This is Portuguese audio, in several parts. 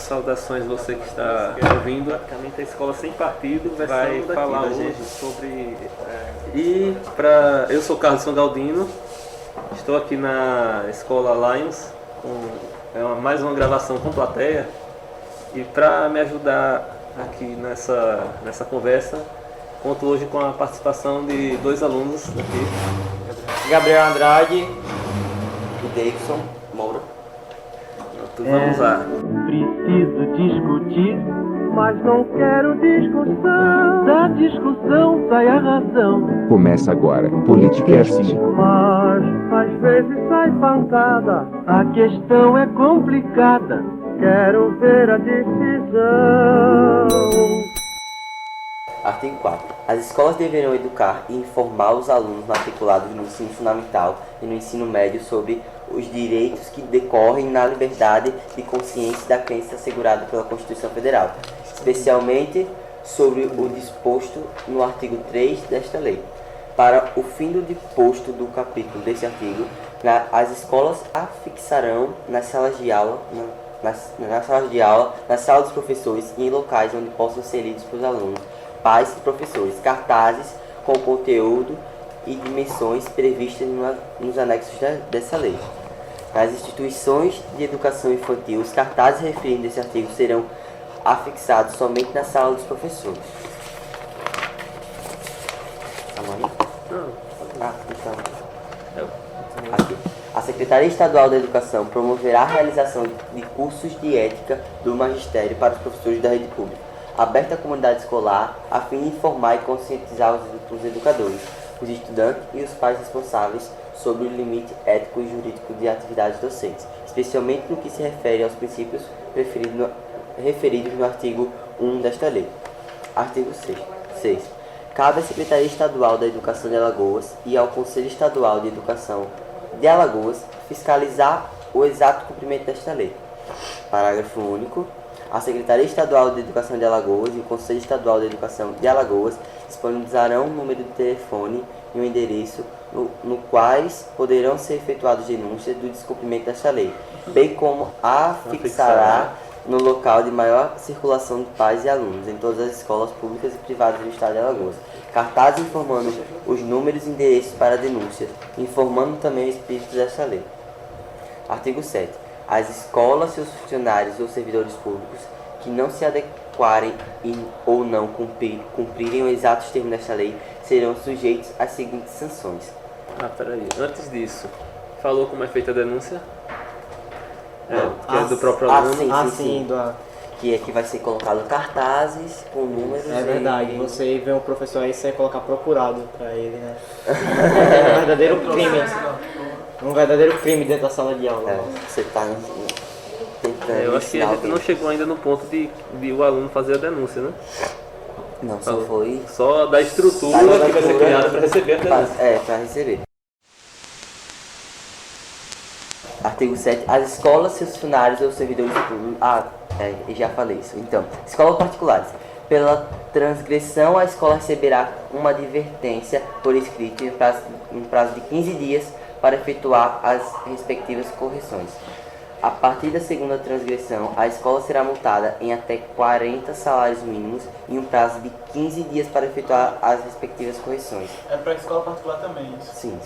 saudações você que está ouvindo. Praticamente a Escola Sem Partido vai falar hoje sobre... Eu sou Carlos Galdino, estou aqui na Escola Lions, mais uma gravação com plateia. E para me ajudar aqui nessa conversa, conto hoje com a participação de dois alunos aqui. Gabriel Andrade e Davidson Moura. Vamos lá. Preciso discutir, mas não quero discussão. Da discussão sai a razão. Começa agora, Politicast. Mas às vezes sai pancada. A questão é complicada. Quero ver a decisão. Artigo 4. As escolas deverão educar e informar os alunos matriculados no ensino fundamental e no ensino médio sobre os direitos que decorrem na liberdade de consciência da crença assegurada pela Constituição Federal, especialmente sobre o disposto no artigo 3 desta lei. Para o fim do disposto do capítulo deste artigo, as escolas afixarão nas salas de aula, nas salas dos professores e em locais onde possam ser lidos pelos alunos, pais e professores, cartazes com conteúdo e dimensões previstas nos anexos dessa lei. Nas instituições de educação infantil, os cartazes referindo esse artigo serão afixados somente na sala dos professores. Aqui. A Secretaria Estadual da Educação promoverá a realização de cursos de ética do magistério para os professores da rede pública, aberta à comunidade escolar, a fim de informar e conscientizar os educadores, os estudantes e os pais responsáveis sobre o limite ético e jurídico de atividades docentes, especialmente no que se refere aos princípios referidos no artigo 1 desta lei. Artigo 6. Cabe à Secretaria Estadual da Educação de Alagoas e ao Conselho Estadual de Educação de Alagoas fiscalizar o exato cumprimento desta lei. Parágrafo único. A Secretaria Estadual de Educação de Alagoas e o Conselho Estadual de Educação de Alagoas disponibilizarão um número de telefone e um endereço no quais poderão ser efetuadas denúncias do descumprimento desta lei, bem como afixará no local de maior circulação de pais e alunos em todas as escolas públicas e privadas do Estado de Alagoas cartazes informando os números e endereços para denúncias, informando também o espírito desta lei. Artigo 7. As escolas, seus funcionários ou servidores públicos que não se adequarem ou não cumprirem os exatos termos desta lei serão sujeitos às seguintes sanções. Peraí. Antes disso, falou como é feita a denúncia? Que é do próprio aluno? Sim. Que é que vai ser colocado cartazes com números. É verdade, você vê um professor aí, você colocar procurado pra ele, né? É um verdadeiro crime. Um verdadeiro crime dentro da sala de aula. Você tá tentando. Eu acho que a gente não chegou ainda no ponto de o aluno fazer a denúncia, né? Não, só foi. Só da estrutura que vai ser criada para receber a denúncia. Para receber. Artigo 7. As escolas, seus funcionários ou servidores públicos... já falei isso. Então, escolas particulares. Pela transgressão, a escola receberá uma advertência por escrito em prazo de 15 dias para efetuar as respectivas correções. A partir da segunda transgressão, a escola será multada em até 40 salários mínimos em um prazo de 15 dias para efetuar as respectivas correções. É para a escola particular também isso? Sim.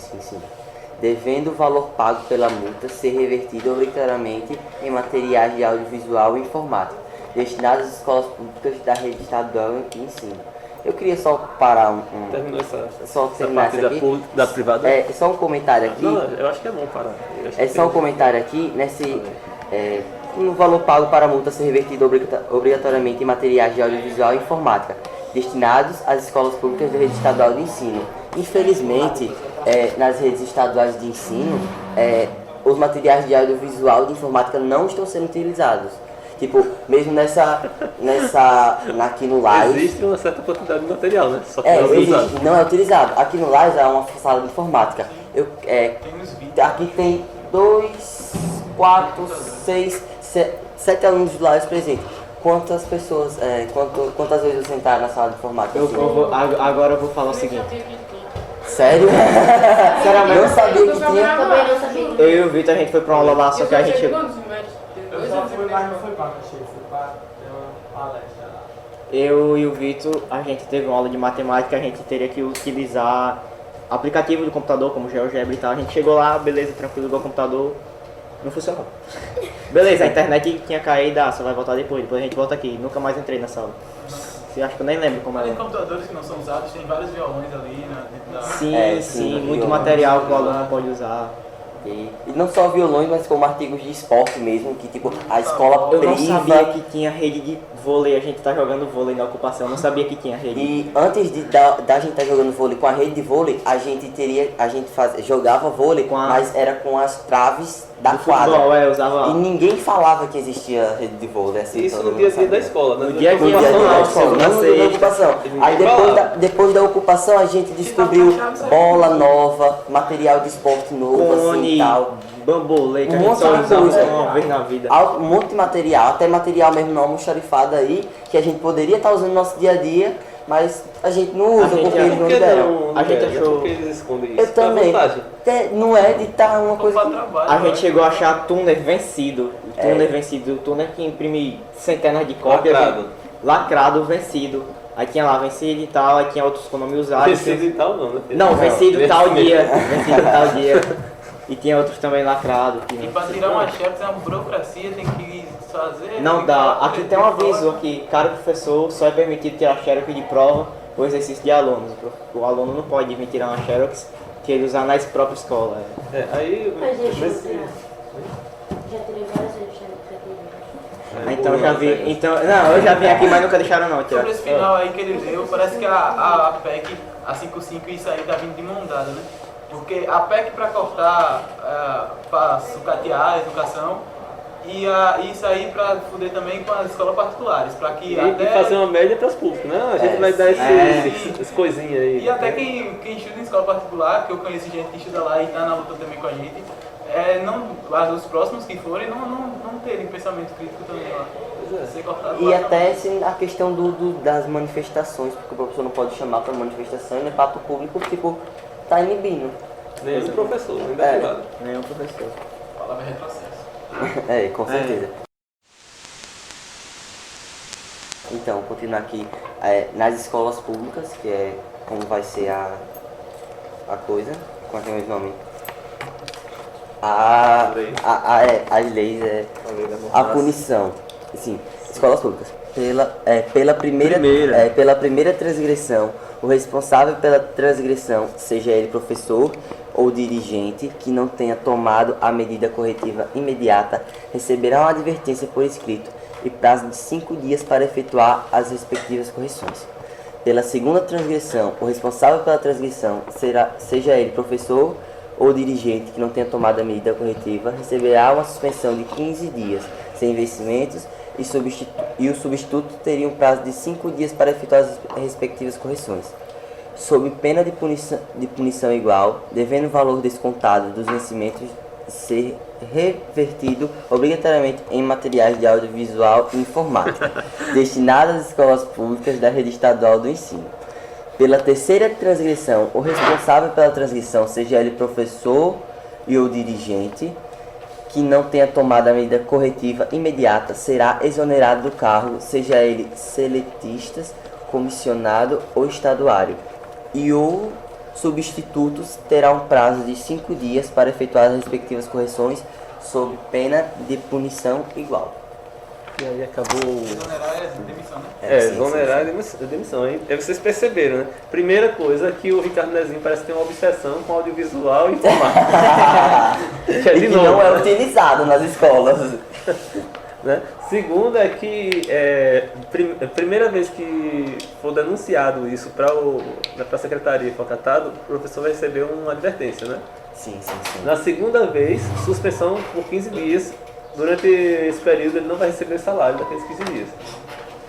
Devendo o valor pago pela multa ser revertido obrigatoriamente em materiais de audiovisual e informática, destinados às escolas públicas da rede estadual de ensino. Eu queria só parar Terminou só terminar parte aqui. da privada? Só um comentário aqui. Não, eu acho que é bom parar. Só um comentário aqui, no valor pago para a multa ser revertido obrigatoriamente em materiais de audiovisual e informática, destinados às escolas públicas da rede estadual de ensino. Infelizmente, nas redes estaduais de ensino, os materiais de audiovisual e de informática não estão sendo utilizados. Tipo, mesmo aqui no LAIS... Existe uma certa quantidade de material, né? Só que não é utilizado. Aqui no LAIS é uma sala de informática. Aqui tem 2, 4, 6, 7 alunos de LAIS presentes. Quantas pessoas, quantas vezes você entrar na sala de informática? Agora eu vou falar o seguinte. Sério? Sinceramente, não sabia que tinha. Também não sabia. Eu e o Vitor, a gente foi pra uma aula lá, só que a gente... Eu só fui, mas não foi pra cachê. para ter uma palestra lá. Eu e o Vitor, a gente teve uma aula de matemática, a gente teria que utilizar aplicativo do computador, como GeoGebra e tal. A gente chegou lá, beleza, tranquilo, ligou o computador, não funcionou. Beleza, a internet tinha caído, só vai voltar depois a gente volta aqui. Nunca mais entrei na sala. Eu acho que eu nem lembro como Além era. de computadores que não são usados, tem vários violões ali, né, dentro da... Sim, muito material que o aluno pode usar. E não só violões, mas como artigos de esporte mesmo, que tipo, a escola Eu não priva. sabia que tinha rede de vôlei, a gente tá jogando vôlei na ocupação, eu não sabia que tinha rede. E antes da gente estar jogando vôlei com a rede de vôlei, a gente jogava vôlei, mas era com as traves da quadra. Futebol, usava... E ninguém falava que existia rede de vôlei. Assim, Isso no dia a dia da escola, né? No dia a dia da escola, não no dia da ocupação. Aí depois da ocupação a gente descobriu bola nova, material de esporte novo, assim e tal. Bambolê, que a Um gente monte só de usava coisa. uma vez na vida. Um monte de material, até material mesmo não almoxarifado aí, que a gente poderia estar usando no nosso dia a dia, mas a gente não usa porque eles não deram. A gente achou... Porque eles escondem isso. Eu também. Não é de estar uma coisa. A gente chegou a achar túnel vencido. Túnel que imprime centenas de cópias. Lacrado, vencido. Aí tinha lá vencido e tal, aí tinha outros com nome usado. Vencido e tal não, né? Não, vencido tal dia. Vencido tal dia. E tinha outros também lacrados. E pra tirar uma xerox é uma burocracia, tem que fazer... Não dá. Aqui tem um aviso aqui, caro professor, só é permitido tirar xerox de prova ou exercício de alunos. O aluno não pode vir tirar uma xerox que ele usar na própria escola. Aí... Mas já tirei várias vezes xerox. Então eu já vi. Não, eu já vim aqui, mas nunca deixaram não tirar. Sobre esse final aí que ele deu, parece que a PEC, a 55, isso aí tá vindo de mão dada, né? Porque a PEC para cortar, para sucatear a educação, e isso aí para fuder também com as escolas particulares, para que e até... fazer uma média para as públicas, né? A gente vai dar essas coisinhas aí. E até quem estuda em escola particular, que eu conheço gente que estuda lá e está na luta também com a gente, os próximos que forem não terem pensamento crítico também lá. Ser cortado E lá até assim, a questão das manifestações, porque o professor não pode chamar para manifestação e no fato público, tipo, tá inibindo. Nem o professor, nem da privada. Nem o professor. A palavra é retrocesso. Com certeza. Então, vou continuar aqui nas escolas públicas, que é como vai ser a coisa. Qual é o nome? As leis, a punição. Sim, escolas públicas. Pela primeira transgressão, o responsável pela transgressão, seja ele professor ou dirigente, que não tenha tomado a medida corretiva imediata, receberá uma advertência por escrito e prazo de 5 dias para efetuar as respectivas correções. Pela segunda transgressão, o responsável pela transgressão, seja ele professor ou dirigente que não tenha tomado a medida corretiva, receberá uma suspensão de 15 dias, sem vencimentos, e o substituto teria um prazo de 5 dias para efetuar as respectivas correções. Sob pena de punição igual, devendo o valor descontado dos vencimentos ser revertido obrigatoriamente em materiais de audiovisual e informática, destinados às escolas públicas da rede estadual do ensino. Pela terceira transgressão, o responsável pela transgressão, seja ele professor ou dirigente, que não tenha tomado a medida corretiva imediata, será exonerado do cargo, seja ele seletistas, comissionado ou estaduário. E o substituto terá um prazo de 5 dias para efetuar as respectivas correções, sob pena de punição igual. E aí acabou... Exonerar é demissão, né? Exonerar é demissão. Aí vocês perceberam, né? Primeira coisa que o Ricardo Nezinho parece ter uma obsessão com audiovisual e informática. E que não é utilizado nas escolas. Né? Segunda é que primeira vez que for denunciado isso para a secretaria e for catado, o professor vai receber uma advertência, né? Sim. Na segunda vez, suspensão por 15 dias. Durante esse período ele não vai receber salário daqueles 15 dias.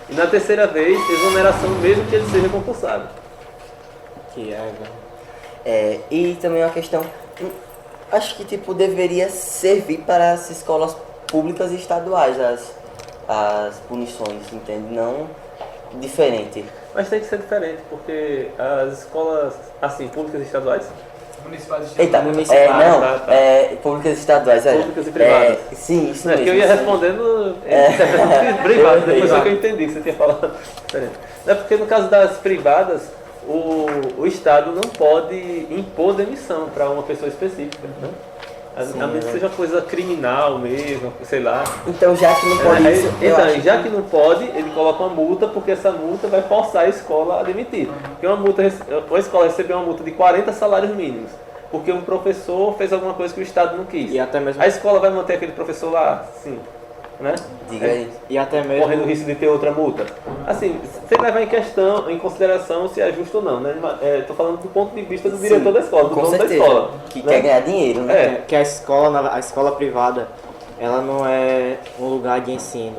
E na terceira vez, exoneração mesmo que ele seja concursado. E também uma questão, acho que tipo deveria servir para as escolas públicas e estaduais as punições, entende? Não diferente. Mas tem que ser diferente, porque as escolas assim, públicas e estaduais, Municipais Eita, públicas e estaduais, olha. Públicas e privadas. Sim, isso Não, é mesmo. que eu ia respondendo privado, depois foi que eu entendi que você tinha falado diferente. Não é porque no caso das privadas, o Estado não pode impor demissão para uma pessoa específica, né? A menos que seja uma coisa criminal mesmo, sei lá. Então, já que não pode isso, Já que não pode, ele coloca uma multa, porque essa multa vai forçar a escola a demitir. Porque uma escola recebeu uma multa de 40 salários mínimos, porque um professor fez alguma coisa que o Estado não quis. E até mesmo... A escola vai manter aquele professor lá, sim, né? Diga aí. E até mesmo... Correndo o risco de ter outra multa. Assim, sem levar em consideração se é justo ou não, né? Estou falando do ponto de vista do diretor da escola, do Com dono da certeza. escola. Que né? quer ganhar dinheiro, né? Que a escola privada, ela não é um lugar de ensino.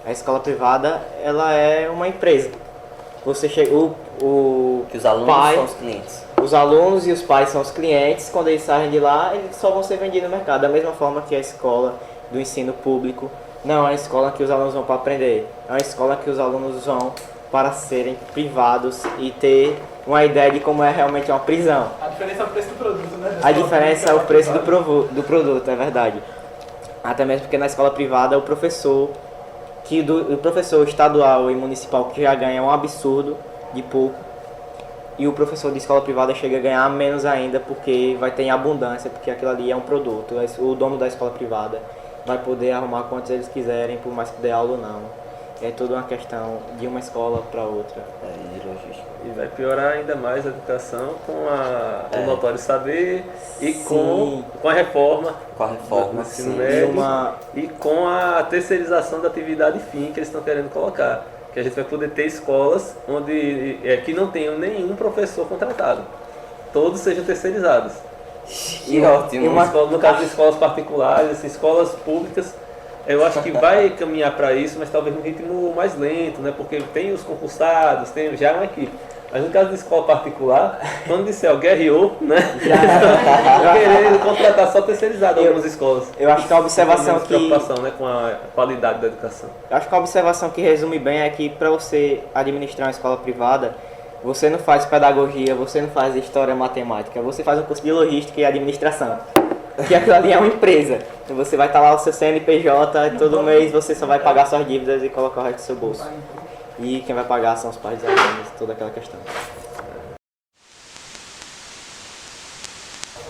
A escola privada, ela é uma empresa. Você chega, Que os alunos pai, são os clientes. os alunos e os pais são os clientes. Quando eles saem de lá, eles só vão ser vendidos no mercado. Da mesma forma que a escola do ensino público não é uma escola que os alunos vão para aprender. É uma escola que os alunos vão para serem privados e ter uma ideia de como é realmente uma prisão. A diferença é o preço do produto, né? A diferença é o preço do produto, é verdade. Até mesmo porque na escola privada o professor estadual e municipal que já ganha um absurdo de pouco, e o professor de escola privada chega a ganhar menos ainda porque vai ter em abundância, porque aquilo ali é um produto. O dono da escola privada vai poder arrumar quantos eles quiserem, por mais que dê aula ou não. É toda uma questão de uma escola para outra. De logística. E vai piorar ainda mais a educação com o notório saber e com a reforma Com a reforma, do ensino sim. médio e com a terceirização da atividade fim que eles estão querendo colocar. Que a gente vai poder ter escolas onde que não tenham nenhum professor contratado. Todos sejam terceirizados. Que ótimo. No caso de escolas particulares, assim, escolas públicas, eu acho que vai caminhar para isso, mas talvez num ritmo mais lento, né? Porque tem os concursados, tem já uma equipe. Mas no caso de escola particular, quando disser o guerreou, né? Vão querer contratar só terceirizado algumas escolas. Eu acho que a observação que preocupação, né, com a qualidade da educação. Eu acho que a observação que resume bem é que para você administrar uma escola privada, você não faz pedagogia, você não faz história matemática, você faz um curso de logística e administração. Que aquilo ali é uma empresa. Então você vai estar lá o seu CNPJ, todo mês você só vai pagar suas dívidas e colocar o resto do seu bolso. E quem vai pagar são os pais dos alunos, toda aquela questão.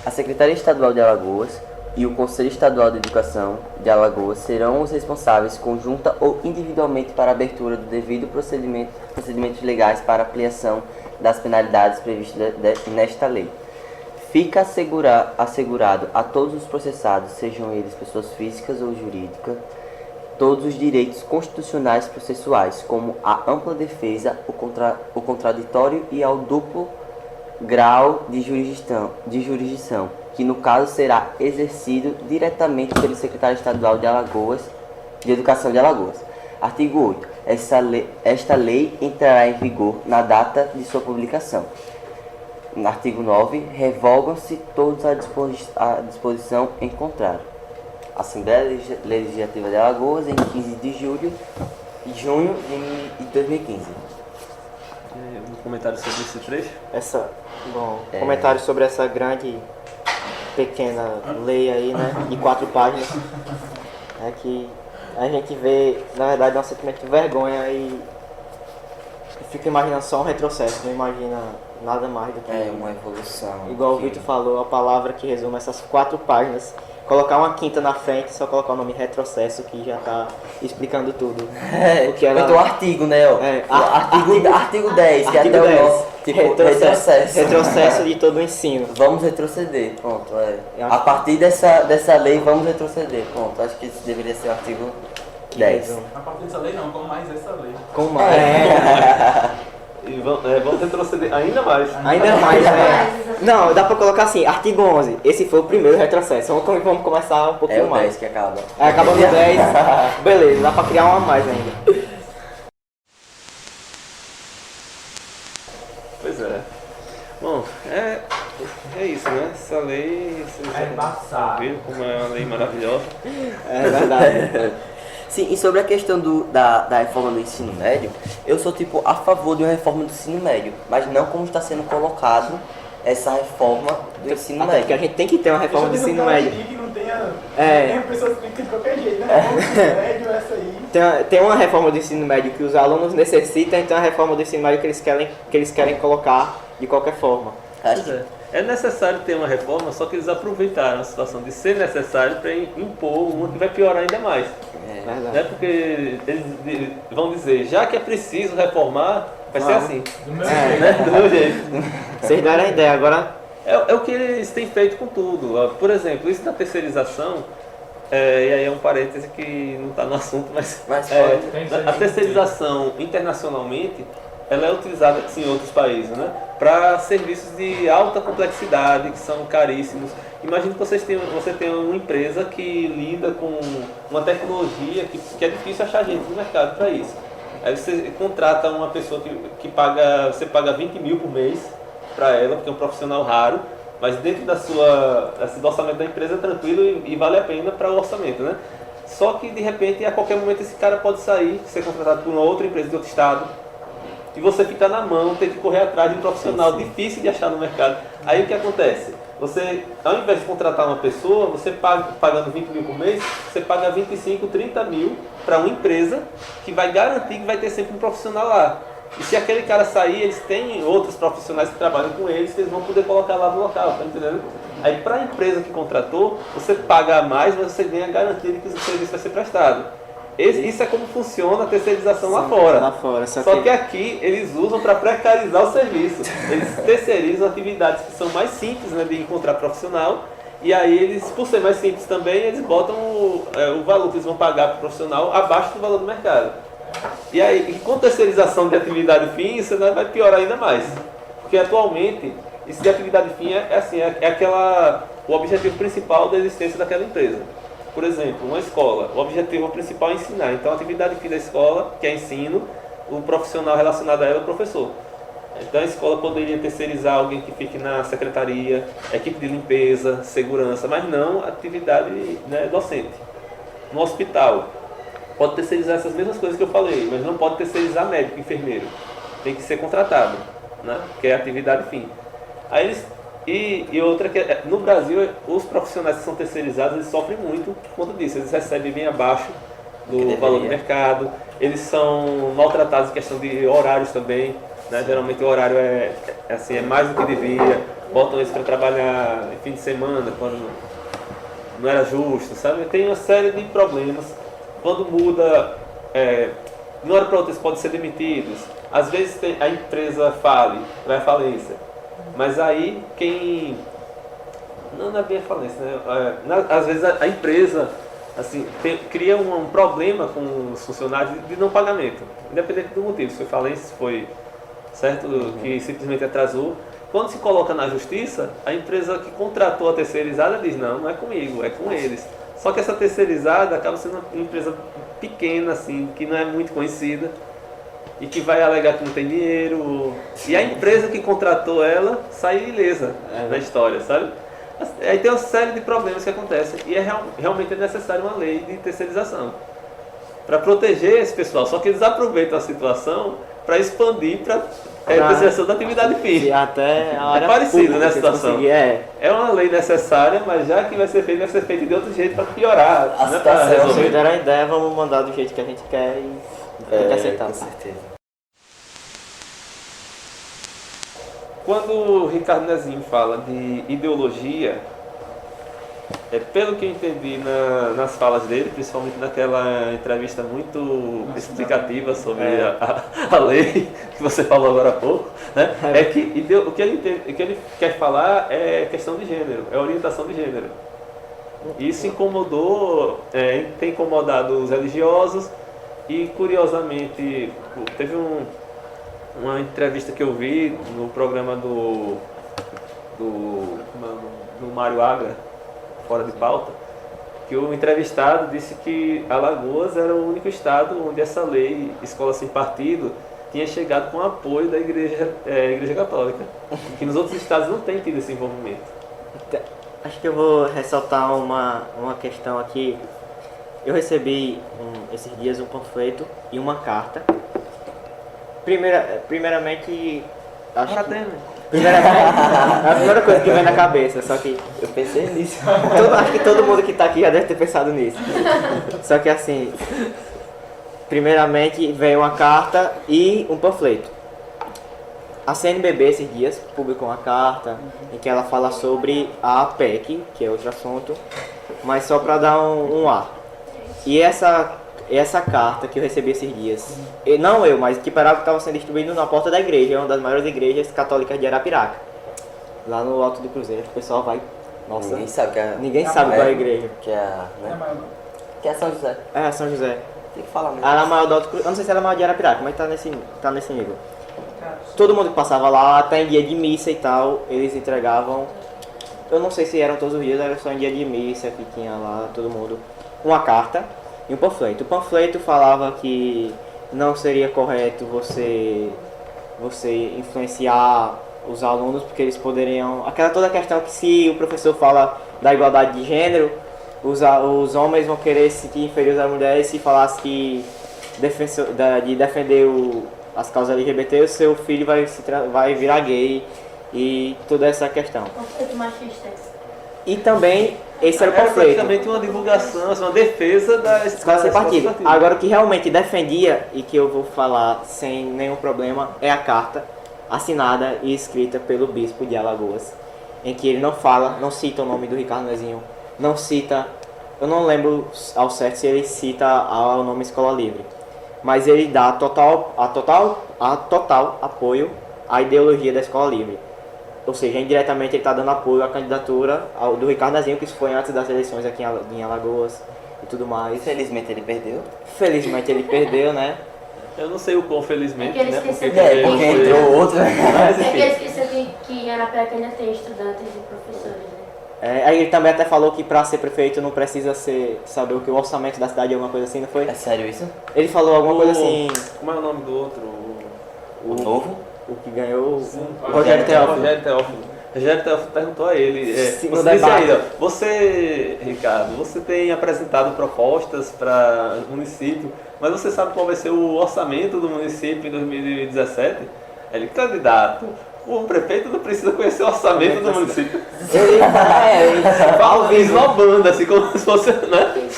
A Secretaria Estadual de Alagoas e o Conselho Estadual de Educação de Alagoas serão os responsáveis, conjunta ou individualmente, para a abertura do devido procedimentos legais para ampliação das penalidades previstas nesta lei. Fica assegurado a todos os processados, sejam eles pessoas físicas ou jurídicas, todos os direitos constitucionais processuais, como a ampla defesa, o contraditório e ao duplo grau de jurisdição, que no caso será exercido diretamente pelo Secretário Estadual de Educação de Alagoas. Artigo 8. Esta lei entrará em vigor na data de sua publicação. No artigo 9. Revogam-se todos à disposição em contrário. Assembleia Legislativa de Alagoas, em 15 de junho de 2015. Um comentário sobre esse trecho? Comentário sobre essa pequena lei aí, né, de 4 páginas. É que a gente vê, na verdade, um sentimento de vergonha e fica imaginando só um retrocesso, não imagina nada mais do que... uma evolução. Igual o Vitor falou, a palavra que resume essas 4 páginas, colocar uma quinta na frente, só colocar o nome retrocesso, que já tá explicando tudo. Então o artigo, né? Artigo 10, que é até o nosso. Tipo, retrocesso. Retrocesso de todo o ensino. Vamos retroceder, pronto. A partir dessa lei, vamos retroceder, pronto. Acho que esse deveria ser o artigo 10. A partir dessa lei não, como mais essa lei. Com mais. E vamos retroceder ainda mais. Ainda mais, né? Não, dá pra colocar assim, artigo 11. Esse foi o primeiro retrocesso. Vamos começar um pouquinho mais. É o 10 que acaba. Acaba no 10. Beleza, dá pra criar uma a mais ainda. Pois é. Bom, é isso, né? Essa lei, vocês já viram como é uma lei maravilhosa. É verdade. Sim, e sobre a questão da reforma do ensino médio, eu sou a favor de uma reforma do ensino médio, mas não como está sendo colocado essa reforma do ensino Até médio. que a gente tem que ter uma reforma do ensino médio. Que não tenha, É. tem pessoas que de qualquer jeito, né? O ensino médio, essa aí. Tem uma reforma do ensino médio que os alunos necessitam, e tem uma reforma do ensino médio que eles querem colocar de qualquer forma. Acho Pois que é necessário ter uma reforma, só que eles aproveitaram a situação de ser necessário para impor uma que vai piorar ainda mais. Verdade. Né? Porque eles vão dizer, já que é preciso reformar, vai ser assim. Do meu É. jeito. Né? Do meu jeito. Vocês deram a ideia, agora É o que eles têm feito com tudo. Por exemplo, isso da terceirização, e aí é um parêntese que não está no assunto, mas Mas a terceirização internacionalmente ela é utilizada assim, em outros países, né? Para serviços de alta complexidade, que são caríssimos. Imagine que você tem uma empresa que lida com uma tecnologia que é difícil achar gente no mercado para isso. Aí você contrata uma pessoa que paga, você paga 20 mil por mês para ela, porque é um profissional raro, mas dentro do orçamento da empresa é tranquilo e vale a pena para o orçamento, né? Só que de repente, a qualquer momento, esse cara pode sair, ser contratado por uma outra empresa de outro estado, e você fica na mão, tem que correr atrás de um profissional difícil de achar no mercado. Aí o que acontece? Você, ao invés de contratar uma pessoa, você pagando 20 mil por mês, você paga 25, 30 mil para uma empresa que vai garantir que vai ter sempre um profissional lá. E se aquele cara sair, eles têm outros profissionais que trabalham com eles, que eles vão poder colocar lá no local, tá entendendo? Aí para a empresa que contratou, você paga mais, mas você ganha a garantia de que o serviço vai ser prestado. Isso é como funciona a terceirização lá fora. lá fora. Só que aqui eles usam para precarizar o serviço. Eles terceirizam atividades que são mais simples, né, de encontrar profissional. E aí eles, por ser mais simples também, eles botam o valor que eles vão pagar para o profissional abaixo do valor do mercado. E aí, com terceirização de atividade fim, isso vai piorar ainda mais. Porque atualmente, isso de atividade fim o objetivo principal da existência daquela empresa. Por exemplo, uma escola, o objetivo principal é ensinar. Então, a atividade fim da escola, que é ensino, o profissional relacionado a ela é o professor. Então, a escola poderia terceirizar alguém que fique na secretaria, equipe de limpeza, segurança, mas não atividade, né, docente. No hospital, pode terceirizar essas mesmas coisas que eu falei, mas não pode terceirizar médico, enfermeiro. Tem que ser contratado, né, que é a atividade fim. Aí e outra que no Brasil, os profissionais que são terceirizados, eles sofrem muito por conta disso. Eles recebem bem abaixo do valor do mercado, eles são maltratados em questão de horários também, né? Geralmente o horário é mais do que devia, botam eles para trabalhar em fim de semana, quando não era justo, sabe? Tem uma série de problemas. Quando muda, de uma hora para outra eles podem ser demitidos. Às vezes a empresa vai à falência. Mas aí não é bem a falência, né? Às vezes a empresa assim, cria um problema com os funcionários de não pagamento, independente do motivo, se foi falência, se foi certo, que simplesmente atrasou. Quando se coloca na justiça, a empresa que contratou a terceirizada diz, não é comigo, é com eles. Só que essa terceirizada acaba sendo uma empresa pequena, assim, que não é muito conhecida, e que vai alegar que não tem dinheiro, e a empresa que contratou ela sai ilesa na história, sabe? Aí tem uma série de problemas que acontecem, e realmente é necessário uma lei de terceirização para proteger esse pessoal, só que eles aproveitam a situação para expandir para a terceirização da atividade fim. Até a área É parecido pública, nessa situação. É uma lei necessária, mas já que vai ser feito de outro jeito para piorar, A né, para situação, Se resolver. vocês deram a ideia, vamos mandar do jeito que a gente quer e tem que aceitar. com certeza. Quando o Ricardo Nezinho fala de ideologia, pelo que eu entendi nas falas dele, principalmente naquela entrevista muito explicativa sobre a lei que você falou agora há pouco, né? O que ele quer falar é questão de gênero, é orientação de gênero. Isso incomodou, tem incomodado os religiosos e, curiosamente, teve uma entrevista que eu vi no programa do Mário Agra, Fora de Pauta, que o entrevistado disse que Alagoas era o único estado onde essa lei, escola sem partido, tinha chegado com apoio da Igreja Católica, que nos outros estados não tem tido esse envolvimento. Acho que eu vou ressaltar uma questão aqui. Eu recebi esses dias um panfleto e uma carta. Primeiramente, acho que É a primeira coisa que vem na cabeça, só que Eu pensei nisso. acho que todo mundo que tá aqui já deve ter pensado nisso. Só que assim, primeiramente veio uma carta e um panfleto. A CNBB esses dias publicou uma carta em que ela fala sobre a PEC, que é outro assunto, mas só para dar um ar. E essa carta que eu recebi esses dias, não eu, mas que parava que estava sendo distribuído na porta da igreja, uma das maiores igrejas católicas de Arapiraca. Lá no Alto do Cruzeiro, o pessoal vai. Nossa, Ninguém sabe que é. ninguém sabe qual é a igreja. Que é. Né? Que é São José. É, São José. Tem que falar mesmo. Ela é maior do Alto Cruzeiro. Eu não sei se ela é maior de Arapiraca, mas tá nesse nível. Todo mundo que passava lá, até em dia de missa e tal, eles entregavam. Eu não sei se eram todos os dias, era só em dia de missa que tinha lá todo mundo uma carta e um panfleto. O panfleto falava que não seria correto você influenciar os alunos, porque eles poderiam. Toda a questão que se o professor fala da igualdade de gênero, os homens vão querer se sentir inferiores às mulheres se falasse que de defender as causas LGBT, o seu filho vai virar gay e toda essa questão. Conflito machista. E também, esse era o Era panfleto. praticamente uma divulgação, assim, uma defesa da Escola sem partido. Agora, o que realmente defendia, e que eu vou falar sem nenhum problema, é a carta assinada e escrita pelo bispo de Alagoas, em que ele não cita o nome do Ricardo Nezinho, não cita, eu não lembro ao certo se ele cita o nome Escola Livre, mas ele dá total apoio à ideologia da Escola Livre. Ou seja, indiretamente ele está dando apoio à candidatura do Ricardo Nezinho, que isso foi antes das eleições aqui em Alagoas e tudo mais. Infelizmente ele perdeu. Felizmente ele perdeu, né? Eu não sei o quão felizmente, É que ele né? esqueceu Porque que- Porque foi- entrou outro. Mas É que enfim. eles esqueceram que era para que ainda tem estudantes e professores, né? Aí ele também até falou que para ser prefeito não precisa saber o que o orçamento da cidade é, alguma coisa assim, não foi? É sério isso? Ele falou alguma coisa assim, Como é o nome do outro? O novo? o que ganhou o Rogério Rogério Teófilo. Rogério Teófilo perguntou a ele, Sim, no você disse debate. aí, ó, você, Ricardo, você tem apresentado propostas para o município, mas você sabe qual vai ser o orçamento do município em 2017? Ele, candidato, o prefeito não precisa conhecer o orçamento do município. Fala, esnobando, assim, como se fosse, né?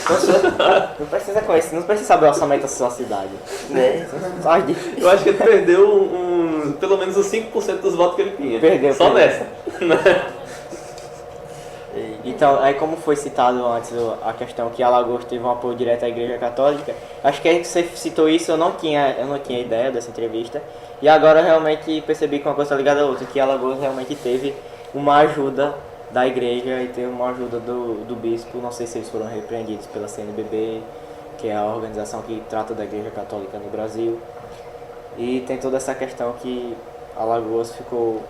Não precisa conhecer, não precisa saber o orçamento da sua cidade. Né? Só de... Eu acho que ele perdeu pelo menos os 5% dos votos que ele tinha. Perdeu, Só perdeu. nessa. Né? Então, aí como foi citado antes a questão que Alagoas teve um apoio direto à Igreja Católica, acho que aí que você citou isso, eu não tinha ideia dessa entrevista, e agora eu realmente percebi que uma coisa está ligada à outra, que Alagoas realmente teve uma ajuda da igreja e teve uma ajuda do bispo, não sei se eles foram repreendidos pela CNBB, que é a organização que trata da Igreja Católica no Brasil, e tem toda essa questão que Alagoas ficou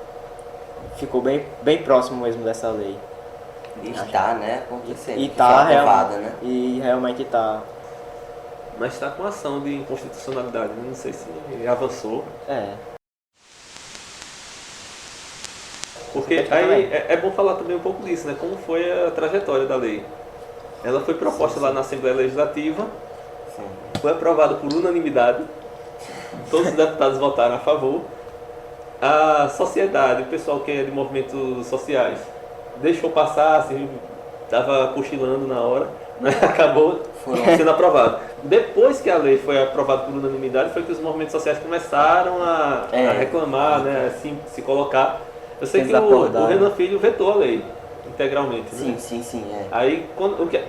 bem próximo mesmo dessa lei. E está, né? Acontecendo. E que tá foi aprovada, né? E realmente tá. Mas está com ação de inconstitucionalidade, né? Não sei se avançou. É. Porque aí é bom falar também um pouco disso, né? Como foi a trajetória da lei. Ela foi proposta lá na Assembleia Legislativa, foi aprovada por unanimidade, todos os deputados votaram a favor. A sociedade, o pessoal que é de movimentos sociais, deixou passar, assim, estava cochilando na hora, né? Acabou sendo aprovado. Depois que a lei foi aprovada por unanimidade, foi que os movimentos sociais começaram a reclamar, né? Assim, se colocar. Eu sei que o Renan Filho vetou a lei integralmente. Né? Sim. Aí,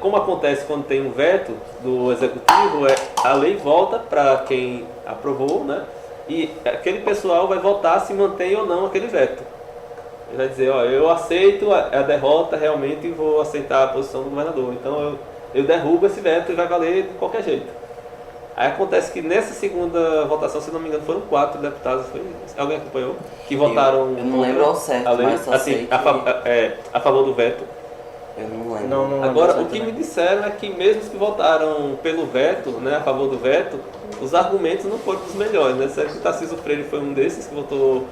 como acontece quando tem um veto do executivo, a lei volta para quem aprovou, né? E aquele pessoal vai votar se mantém ou não aquele veto. Ele vai dizer, ó, eu aceito a derrota realmente e vou aceitar a posição do governador. Então eu derrubo esse veto e vai valer de qualquer jeito. Aí acontece que nessa segunda votação, se não me engano, foram 4 deputados, alguém acompanhou? Que votaram Eu não lembro ao certo, a lei, mas só sei assim, que... a favor do veto. Eu não lembro. Não lembro Agora, certo o que também. me disseram é que mesmo os que votaram pelo veto, né, a favor do veto, os argumentos não foram dos melhores, né? Será que o Tarcísio Freire foi um desses que votou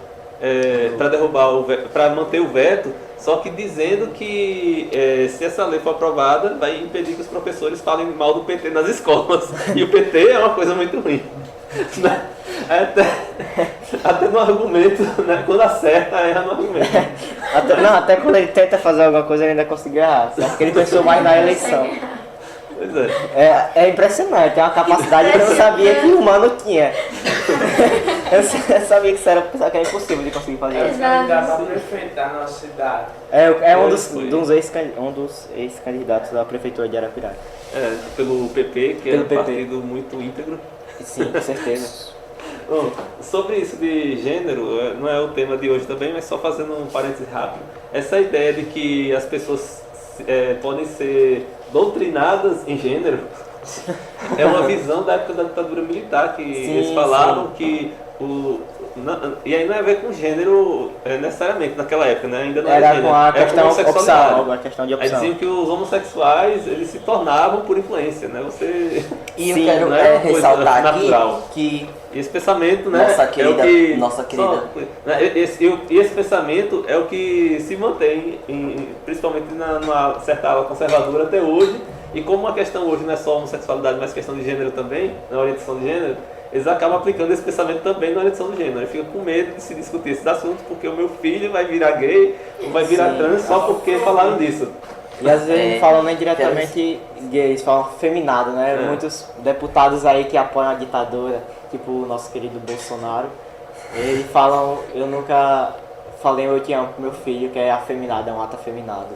para derrubar para manter o veto, só que dizendo que se essa lei for aprovada, vai impedir que os professores falem mal do PT nas escolas. E o PT é uma coisa muito ruim. Até no argumento, né? Quando acerta, erra no argumento. Até quando ele tenta fazer alguma coisa, ele ainda conseguiu errar. Só porque ele pensou mais na eleição. Pois é. É impressionante, é uma capacidade que eu não sabia que o humano tinha. Eu sabia que isso era impossível de conseguir fazer isso. Dá pra prefeitar na nossa cidade. É um dos ex-candidatos da prefeitura de Arapiraca. Pelo PP, que Pelo é um PP. partido muito íntegro. Sim, com certeza. Bom, sobre isso de gênero, não é o tema de hoje também, mas só fazendo um parênteses rápido. Essa ideia de que as pessoas podem ser doutrinadas em gênero é uma visão da época da ditadura militar, que eles falavam que e aí não é a ver com gênero necessariamente naquela época, né? Ainda não era gênero, com a era questão homossexualidade. a questão de Aí opção. diziam que os homossexuais eles se tornavam por influência, né? Você E Sim, eu quero não é uma coisa ressaltar natural. aqui que E esse pensamento, né? Nossa querida- é o que, nossa querida. esse pensamento é o que se mantém, principalmente numa certa ala conservadora até hoje. E como a questão hoje não é só homossexualidade, mas questão de gênero também, na orientação de gênero, eles acabam aplicando esse pensamento também na orientação de gênero. Ele fica com medo de se discutir esses assuntos, porque o meu filho vai virar gay ou vai virar trans só porque falaram disso. E às vezes não falam nem diretamente gays, falam feminado, né? Muitos deputados aí que apoiam a ditadura, tipo o nosso querido Bolsonaro, eles falam, eu nunca falei eu te amo pro meu filho, que é afeminado, é um ato afeminado.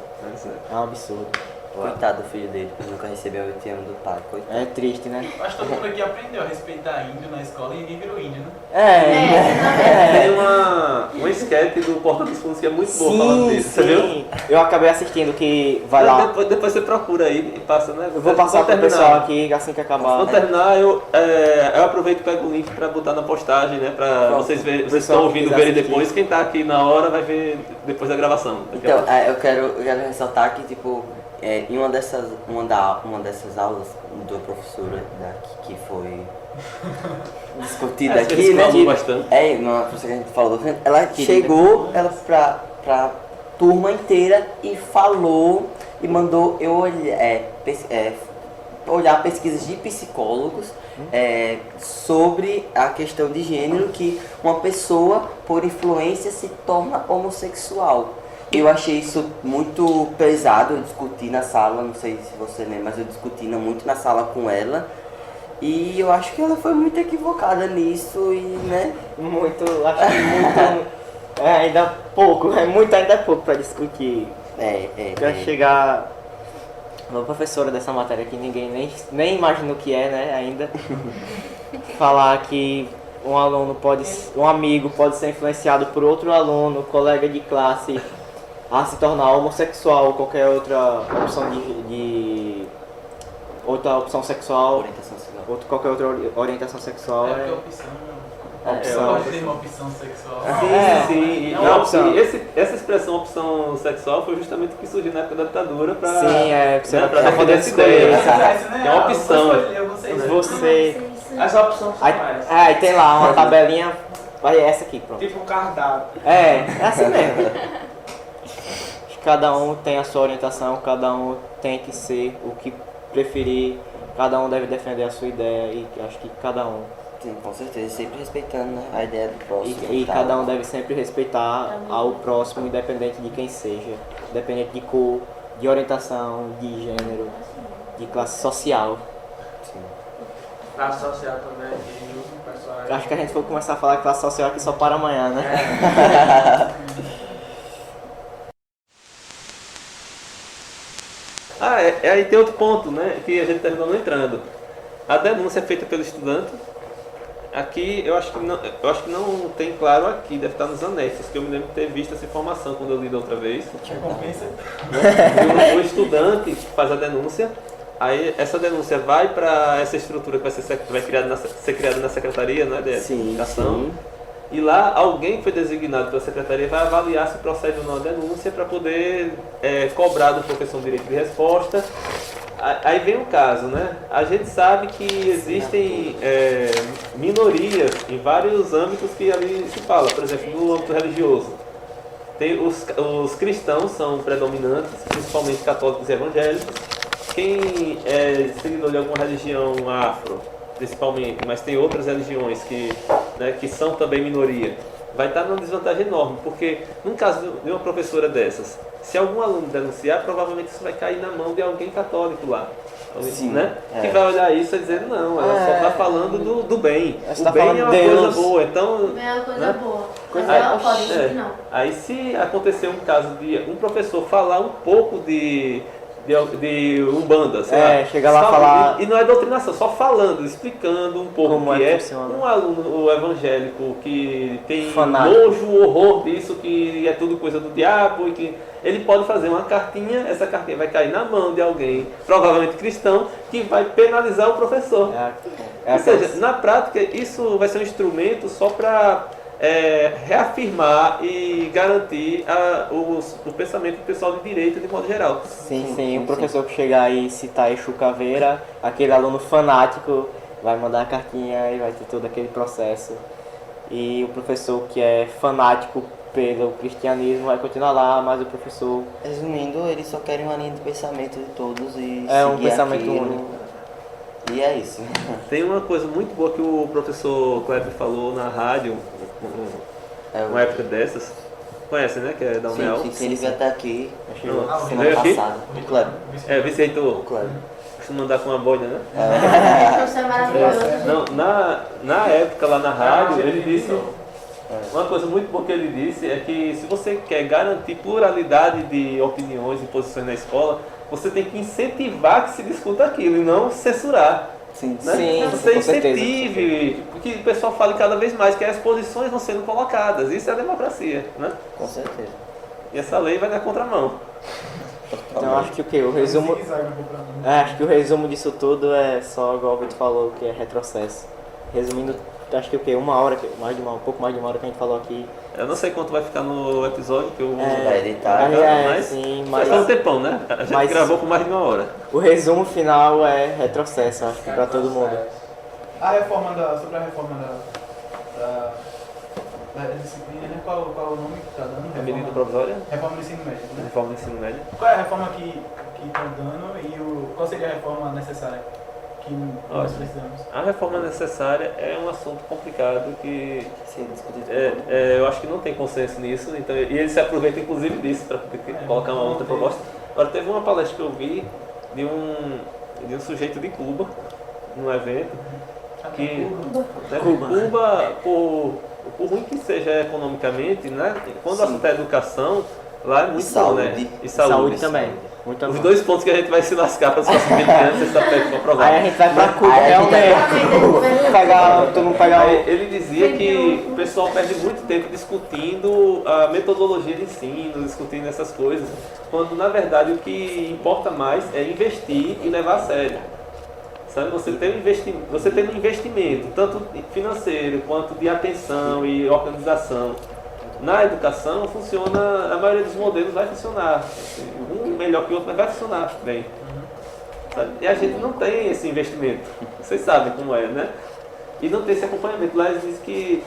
É um absurdo. coitado do filho dele, nunca recebeu o te amo do pai, coitado. É triste, né? Acho que todo mundo aqui aprendeu a respeitar índio na escola e ninguém virou índio, né? Tem uma sketch do Porta dos Fundos que é muito boa falando disso, você viu? Eu acabei assistindo que vai lá. Depois você procura aí e passa, né? Eu vou passar pro pessoal aqui assim que acabar. Quando terminar, eu aproveito e pego o link pra botar na postagem, né? Pra vocês verem, vocês estão ouvindo, verem depois. Quem tá aqui na hora vai ver depois da gravação. Então, eu quero ressaltar que, tipo, em uma dessas aulas da professora que foi discutida aqui, né? Bastante. Uma professora que a gente falou, ela chegou pra turma inteira e falou e mandou eu olhar pesquisas de psicólogos sobre a questão de gênero, que uma pessoa por influência se torna homossexual. Eu achei isso muito pesado, eu discuti na sala, não sei se você lembra, mas eu discuti muito na sala com ela. E eu acho que ela foi muito equivocada nisso e, né? Acho que muito. Ainda pouco, ainda pouco pra discutir. Pra chegar uma professora dessa matéria que ninguém nem imagina o que é, né, ainda. Falar que um amigo pode ser influenciado por outro aluno, colega de classe, a se tornar homossexual ou qualquer outra opção outra opção sexual, Orientação sexual. qualquer outra orientação sexual. Porque opção. Opção. Pode ter uma opção sexual. Sim. É uma opção. Essa expressão opção sexual foi justamente o que surgiu na época da ditadura pra pra poder essa ideia. É É uma opção. Você. As opções são várias. Aí tem lá uma tabelinha. Vai essa aqui, pronto. Tipo um cardápio. É assim mesmo. Cada um tem a sua orientação, cada um tem que ser o que preferir, cada um deve defender a sua ideia e acho que cada um. Sim, com certeza, sempre respeitando, né, a ideia do próximo. E tal. cada um deve sempre respeitar ao próximo, independente de quem seja, independente de cor, de orientação, de gênero, de classe social. Sim. Classe social também, pessoal. Acho que a gente for começar a falar de classe social aqui só para amanhã, né? Aí tem outro ponto, né, que a gente terminou não entrando. A denúncia é feita pelo estudante. Aqui eu acho que não tem claro aqui, deve estar nos anexos, que eu me lembro de ter visto essa informação quando eu li da outra vez. O estudante faz a denúncia, aí essa denúncia vai para essa estrutura que vai ser criada na secretaria, né, de educação. E lá alguém que foi designado pela secretaria vai avaliar se procede ou não a denúncia para poder cobrar do professor um direito de resposta. Aí vem o caso, né? A gente sabe que existem minorias em vários âmbitos que ali se fala, por exemplo, no âmbito religioso. Os cristãos são predominantes, principalmente católicos e evangélicos. Quem é seguidor de alguma religião afro principalmente, mas tem outras religiões que, né, que são também minoria, vai estar numa desvantagem enorme, porque no caso de uma professora dessas, se algum aluno denunciar, provavelmente isso vai cair na mão de alguém católico lá. Sim, né? Que vai olhar isso e dizer, não, ela só está falando do bem. Você O bem é uma coisa boa, então... O bem é uma coisa boa. Coisa Ela pode dizer que não. Aí se acontecer um caso de um professor falar um pouco de Umbanda, sei lá, chega lá falar... E não é doutrinação, só falando, explicando um pouco como o que é. Funciona. Um aluno evangélico que tem fanático, nojo, horror disso, que é tudo coisa do diabo, e que ele pode fazer uma cartinha, essa cartinha vai cair na mão de alguém, provavelmente cristão, que vai penalizar o professor. Ou seja, na prática, isso vai ser um instrumento só para reafirmar e garantir o pensamento do pessoal de direito de modo geral. Sim, o professor que chegar e citar Exu Caveira, aquele aluno fanático vai mandar a cartinha e vai ter todo aquele processo. E o professor que é fanático pelo cristianismo vai continuar lá, mas o professor... Resumindo, eles só querem uma linha de pensamento de todos e é um seguir pensamento aquilo. único. E é isso. Tem uma coisa muito boa que o professor Kleber falou na rádio, uma época dessas. Conhece, né? Que é da UNEL. Sim, ele veio até aqui Você semana veio aqui? passada. O Kleber. Vice-reitor. O Kleber. Costuma andar com uma boina, né? Isso é maravilhoso. Não, na época lá na rádio, ele disse... Uma coisa muito boa que ele disse é que se você quer garantir pluralidade de opiniões e posições na escola, você tem que incentivar que se discuta aquilo e não censurar. Sim, né? sim, Você com certeza. incentive que o pessoal fale cada vez mais, que as posições vão sendo colocadas. Isso é a democracia, né? Com certeza. E essa lei vai na contramão. Então acho que o que? O resumo... acho que o resumo disso tudo é só, igual o Vitor falou, que é retrocesso. Resumindo, acho que o que? Uma hora, um pouco mais de uma hora que a gente falou aqui. Eu não sei quanto vai ficar no episódio, que eu vai editar. mas sim, mas faz um tempão, né? A gente gravou por mais de uma hora. O resumo final é retrocesso, acho que pra todo mundo. Sobre a reforma da disciplina, né? Qual o nome que está dando? É medida provisória? Reforma do ensino médio, né? Reforma do ensino médio. Qual é a reforma que estão dando e qual seria a reforma necessária que nós precisamos? A reforma necessária é um assunto complicado que Sim, discutido. eu acho que não tem consenso nisso, então, e ele se aproveita inclusive disso para colocar uma outra proposta. Agora teve uma palestra que eu vi de um sujeito de Cuba, num evento, que Cuba, por ruim que seja economicamente, né, quando o assunto é educação, lá é muito bom, né? E saúde também. Muito Os bom. dois pontos que a gente vai se lascar para os próximos 20 anos, essa PEC for aprovada. Aí a gente vai pra Cuba, todo mundo pegar Aí ele dizia que o pessoal perde muito tempo discutindo a metodologia de ensino, discutindo essas coisas, quando na verdade o que importa mais é investir e levar a sério. Sabe? Você tem um investimento, tanto financeiro quanto de atenção e organização. Na educação funciona, a maioria dos modelos vai funcionar. Um melhor que o outro, mas vai funcionar bem. Sabe? E a gente não tem esse investimento. Vocês sabem como é, né? E não tem esse acompanhamento. Lá eles dizem que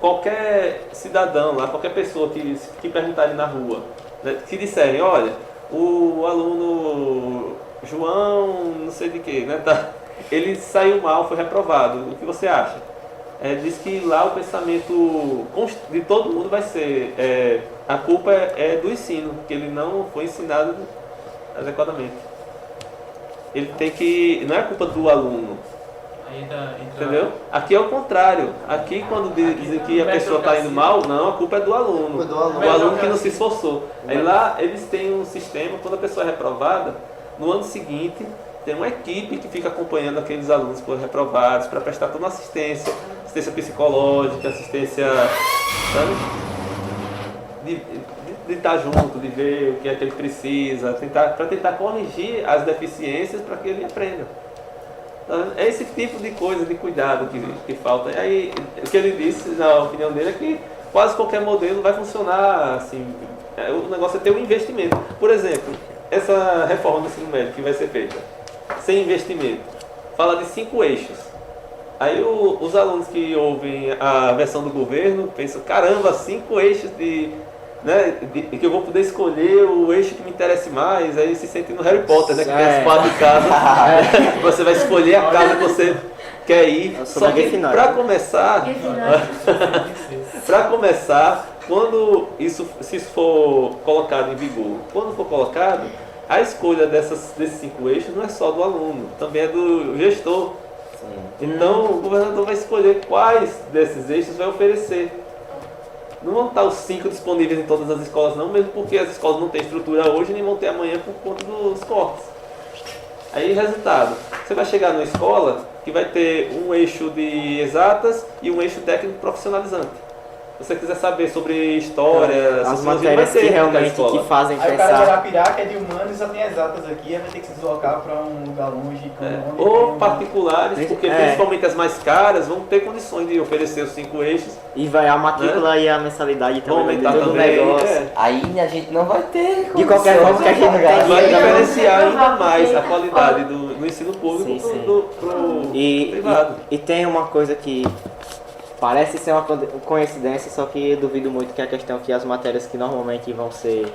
qualquer cidadão lá, qualquer pessoa que perguntarem na rua, né, que disserem, olha, o aluno João, não sei de que, né? Ele saiu mal, foi reprovado. O que você acha? Diz que lá o pensamento de todo mundo vai ser a culpa é do ensino, que ele não foi ensinado adequadamente. Ele tem que... não é culpa do aluno. Entendeu? Aqui é o contrário. Aqui quando dizem que a pessoa está indo mal, não, a culpa é do aluno. Do aluno que não se esforçou. Aí lá eles têm um sistema, quando a pessoa é reprovada, no ano seguinte tem uma equipe que fica acompanhando aqueles alunos que foram reprovados para prestar toda uma assistência psicológica, assistência, sabe? De estar junto, de ver o que é que ele precisa, para tentar corrigir as deficiências para que ele aprenda. Então, é esse tipo de coisa, de cuidado que falta. E aí, o que ele disse, na opinião dele, é que quase qualquer modelo vai funcionar assim. O negócio é ter um investimento. Por exemplo, essa reforma do ensino médio que vai ser feita sem investimento, fala de 5 eixos. Aí os alunos que ouvem a versão do governo pensam, caramba, 5 eixos que eu vou poder escolher o eixo que me interesse mais. Aí se sente no Harry Potter, né? Que tem as 4 casas. Você vai escolher a casa que você quer ir. Só que para começar, quando se isso for colocado em vigor, quando for colocado, a escolha desses 5 eixos não é só do aluno, também é do gestor. Então o governador vai escolher quais desses eixos vai oferecer. Não vão estar os 5 disponíveis em todas as escolas não, mesmo porque as escolas não têm estrutura hoje nem vão ter amanhã por conta dos cortes. Aí, resultado, você vai chegar numa escola que vai ter um eixo de exatas e um eixo técnico profissionalizante. Se você quiser saber sobre história, as matérias que realmente que fazem aí pensar. Aí o cara de Arapiraca é de humanos e só tem exatas aqui, aí vai ter que se deslocar para um lugar longe. Ou particulares, porque principalmente as mais caras vão ter condições de oferecer os 5 eixos. E vai a matrícula e a mensalidade também. Aumentar também. Negócio. Aí a gente não vai ter. De qualquer forma que a gente vai diferenciar ainda mais a qualidade do ensino público pro privado. E tem uma coisa que parece ser uma coincidência, só que eu duvido muito que a questão que as matérias que normalmente vão ser...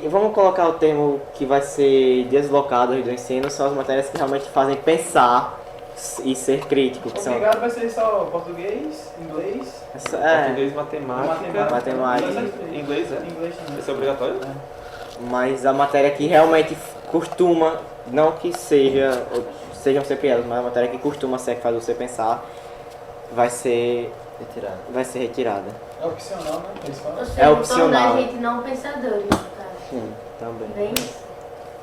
vamos colocar o termo que vai ser deslocadas do ensino, são as matérias que realmente fazem pensar e ser crítico. Obrigado vai ser só português, inglês... Português, matemática. Inglês, Inglês também. Esse é obrigatório? Mas a matéria que realmente costuma, não que sejam sempre elas, mas a matéria que costuma ser que faz você pensar, vai ser retirada. É opcional, né? Ou seja, É opcional. tornar a gente não pensadores, no caso. Sim, também. Bem isso.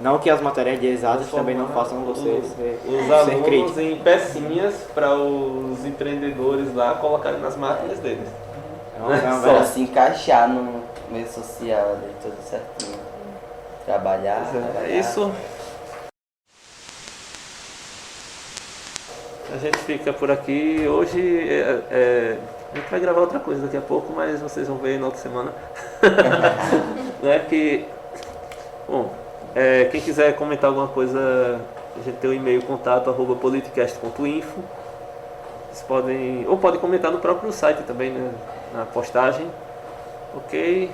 Não que as matérias de exatas também não façam você os ser alunos crítico. em pecinhas para os empreendedores lá colocarem nas máquinas deles. Só se encaixar no meio social ali, tudo certinho. Trabalhar. Isso. A gente fica por aqui. Hoje a gente vai gravar outra coisa daqui a pouco, mas vocês vão ver na outra semana. Quem quiser comentar alguma coisa, a gente tem o e-mail contato@politicast.info. Vocês podem comentar no próprio site também, né, na postagem. Ok.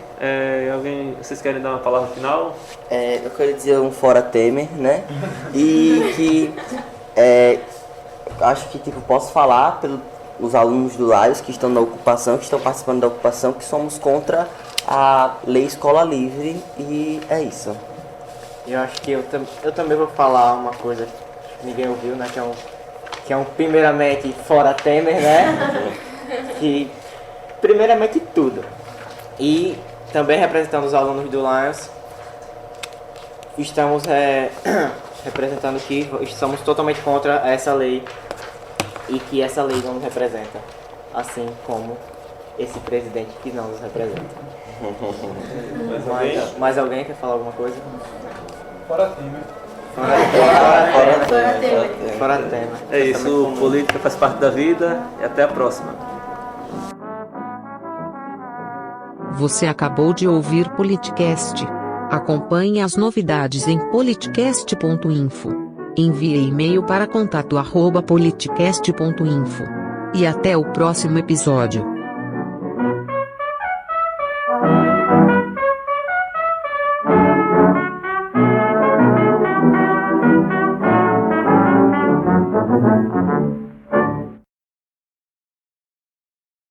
Vocês querem dar uma palavra final? Eu queria dizer um fora Temer, né? E que acho que posso falar pelos alunos do Laios que estão na ocupação, que estão participando da ocupação, que somos contra a lei Escola Livre, e é isso. Eu acho que eu também vou falar uma coisa que ninguém ouviu, né? Que é um primeiramente fora Temer, né? Que primeiramente tudo. E também representando os alunos do Lions, estamos representando que estamos totalmente contra essa lei e que essa lei não nos representa, assim como esse presidente que não nos representa. Mais alguém quer falar alguma coisa? Fora Temer. Fora Temer. É isso, política faz parte da vida e até a próxima. Você acabou de ouvir Politicast. Acompanhe as novidades em politicast.info. Envie e-mail para contato@politicast.info. E até o próximo episódio.